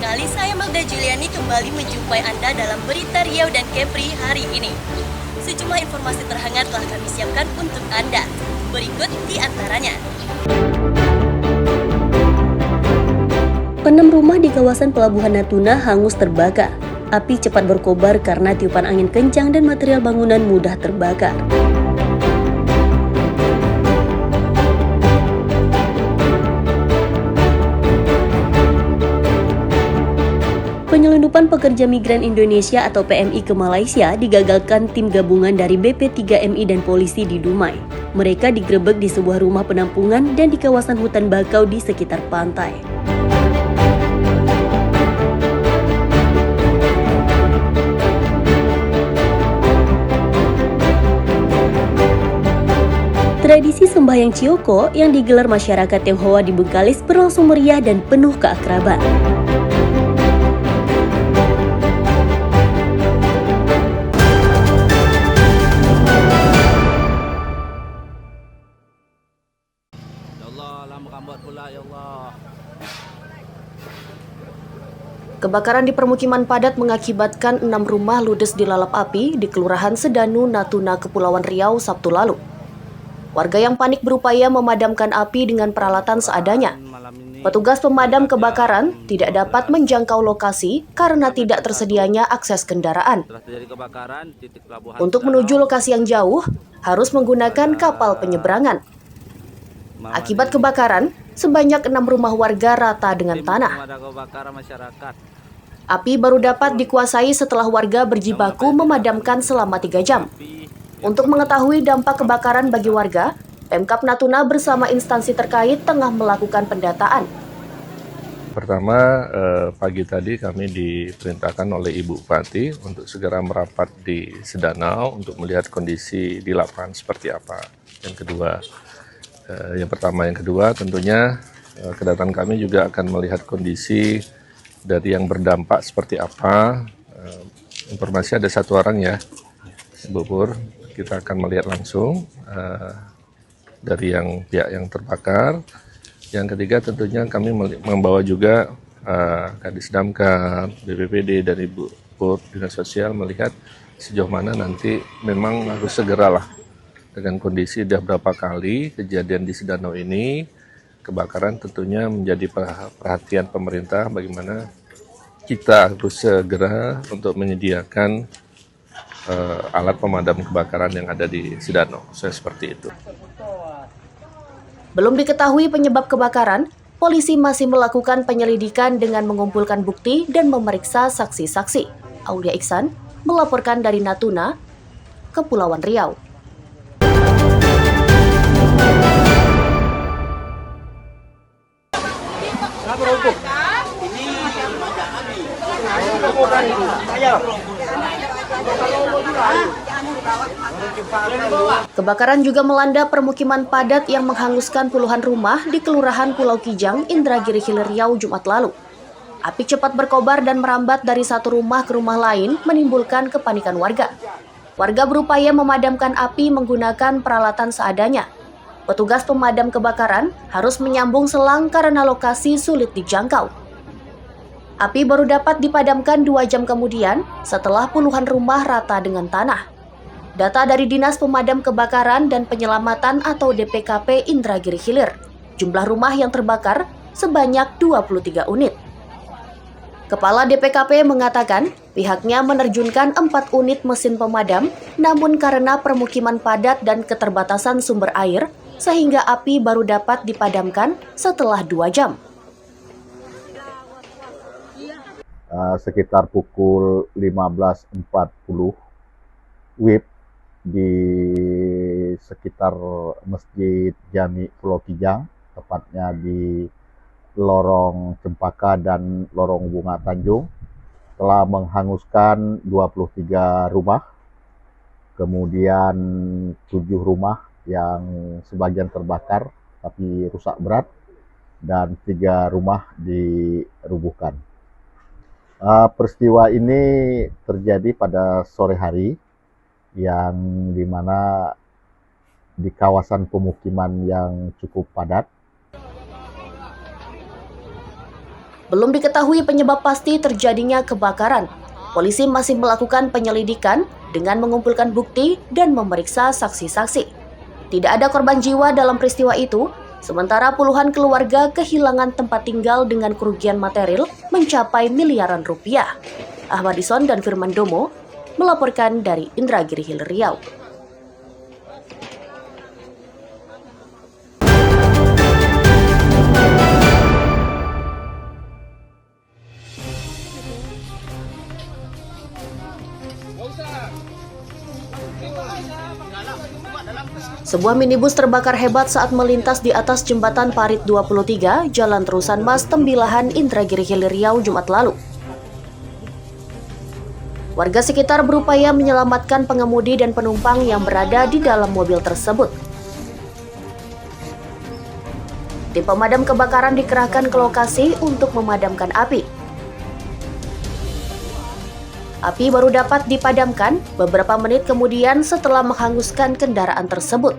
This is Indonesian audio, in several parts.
sekali saya Magda Juliani kembali menjumpai Anda dalam Berita Riau dan Kepri hari ini. Sejumlah informasi terhangat telah kami siapkan untuk Anda. Berikut di antaranya. 6 rumah di kawasan Pelabuhan Natuna hangus terbakar. Api cepat berkobar karena tiupan angin kencang dan material bangunan mudah terbakar. Penyelundupan pekerja migran Indonesia atau PMI ke Malaysia digagalkan tim gabungan dari BP3MI dan polisi di Dumai. Mereka digerebek di sebuah rumah penampungan dan di kawasan hutan bakau di sekitar pantai. Tradisi sembahyang Cioko yang digelar masyarakat Tionghoa di Bengkalis berlangsung meriah dan penuh keakraban. Ya Allah, lama kambat pula ya Allah. Kebakaran di permukiman padat mengakibatkan 6 rumah ludes dilalap api di Kelurahan Sedanu, Natuna, Kepulauan Riau, Sabtu lalu. Warga yang panik berupaya memadamkan api dengan peralatan seadanya. Petugas pemadam kebakaran tidak dapat menjangkau lokasi karena tidak tersedianya akses kendaraan. Untuk menuju lokasi yang jauh, harus menggunakan kapal penyeberangan. Akibat kebakaran, sebanyak 6 rumah warga rata dengan tanah. Api baru dapat dikuasai setelah warga berjibaku memadamkan selama 3 jam. Untuk mengetahui dampak kebakaran bagi warga, Pemkab Natuna bersama instansi terkait tengah melakukan pendataan. Pertama, pagi tadi kami diperintahkan oleh Ibu Bupati untuk segera merapat di Sedanau untuk melihat kondisi di lapangan seperti apa. Yang kedua tentunya kedatangan kami juga akan melihat kondisi dari yang berdampak seperti apa. Informasi ada 1 orang ya, Bu Pur. Kita akan melihat langsung dari yang pihak yang terbakar. Yang ketiga tentunya kami membawa juga Kadis Damkar, BPPD dari Bu Pur, Dinas Sosial melihat sejauh mana nanti memang harus segeralah dengan kondisi sudah berapa kali kejadian di Sedanau ini. Kebakaran tentunya menjadi perhatian pemerintah bagaimana kita harus segera untuk menyediakan alat pemadam kebakaran yang ada di Sedanau. Seperti itu. Belum diketahui penyebab kebakaran, polisi masih melakukan penyelidikan dengan mengumpulkan bukti dan memeriksa saksi-saksi. Aulia Iksan melaporkan dari Natuna, Kepulauan Riau. Kebakaran juga melanda permukiman padat yang menghanguskan puluhan rumah di Kelurahan Pulau Kijang, Indragiri Hilir Riau, Jumat lalu. Api cepat berkobar dan merambat dari satu rumah ke rumah lain, menimbulkan kepanikan warga. Warga berupaya memadamkan api menggunakan peralatan seadanya. Petugas pemadam kebakaran harus menyambung selang karena lokasi sulit dijangkau. Api baru dapat dipadamkan 2 jam kemudian setelah puluhan rumah rata dengan tanah. Data dari Dinas Pemadam Kebakaran dan Penyelamatan atau DPKP Indragiri Hilir, jumlah rumah yang terbakar sebanyak 23 unit. Kepala DPKP mengatakan pihaknya menerjunkan 4 unit mesin pemadam, namun karena permukiman padat dan keterbatasan sumber air, sehingga api baru dapat dipadamkan setelah 2 jam. Sekitar pukul 15.40 WIB di sekitar Masjid Jami Pulau Kijang, tepatnya di Lorong Cempaka dan Lorong Bunga Tanjung, telah menghanguskan 23 rumah, kemudian 7 rumah yang sebagian terbakar tapi rusak berat, dan 3 rumah dirubuhkan. Peristiwa ini terjadi pada sore hari, yang dimana di kawasan pemukiman yang cukup padat. Belum diketahui penyebab pasti terjadinya kebakaran. Polisi masih melakukan penyelidikan dengan mengumpulkan bukti dan memeriksa saksi-saksi. Tidak ada korban jiwa dalam peristiwa itu, sementara puluhan keluarga kehilangan tempat tinggal dengan kerugian material mencapai miliaran rupiah. Ahmad Ison dan Firman Domo melaporkan dari Indragiri Hilir Riau. Sebuah minibus terbakar hebat saat melintas di atas jembatan Parit 23, Jalan Terusan Mas, Tembilahan, Indragiri Hilir Riau, Jumat lalu. Warga sekitar berupaya menyelamatkan pengemudi dan penumpang yang berada di dalam mobil tersebut. Tim pemadam kebakaran dikerahkan ke lokasi untuk memadamkan api. Api baru dapat dipadamkan beberapa menit kemudian setelah menghanguskan kendaraan tersebut.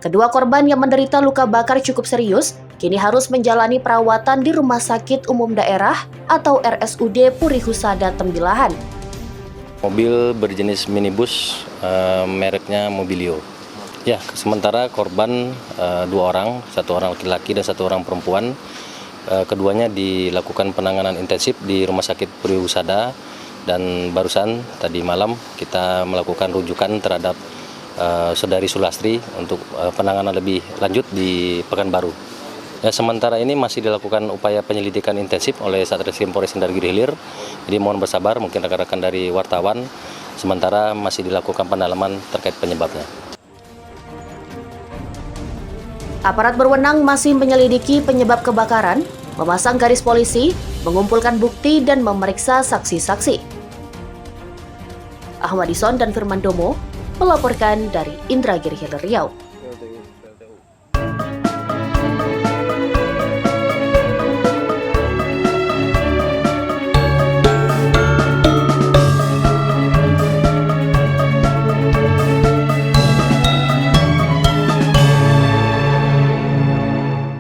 Kedua korban yang menderita luka bakar cukup serius, kini harus menjalani perawatan di Rumah Sakit Umum Daerah atau RSUD Puri Husada Tembilahan. Mobil berjenis minibus mereknya Mobilio. Ya, sementara korban 2 orang, 1 orang laki-laki dan 1 orang perempuan. Keduanya dilakukan penanganan intensif di Rumah Sakit Puri Husada, dan barusan tadi malam kita melakukan rujukan terhadap Saudari Sulastri untuk penanganan lebih lanjut di Pekanbaru. Ya, sementara ini masih dilakukan upaya penyelidikan intensif oleh Satreskrim Polres Indragiri Hilir. Jadi mohon bersabar, mungkin rekan-rekan dari wartawan, sementara masih dilakukan pendalaman terkait penyebabnya. Aparat berwenang masih menyelidiki penyebab kebakaran, memasang garis polisi, mengumpulkan bukti, dan memeriksa saksi-saksi. Ahmad Ison dan Firman Domo melaporkan dari Indragiri Hilir Riau.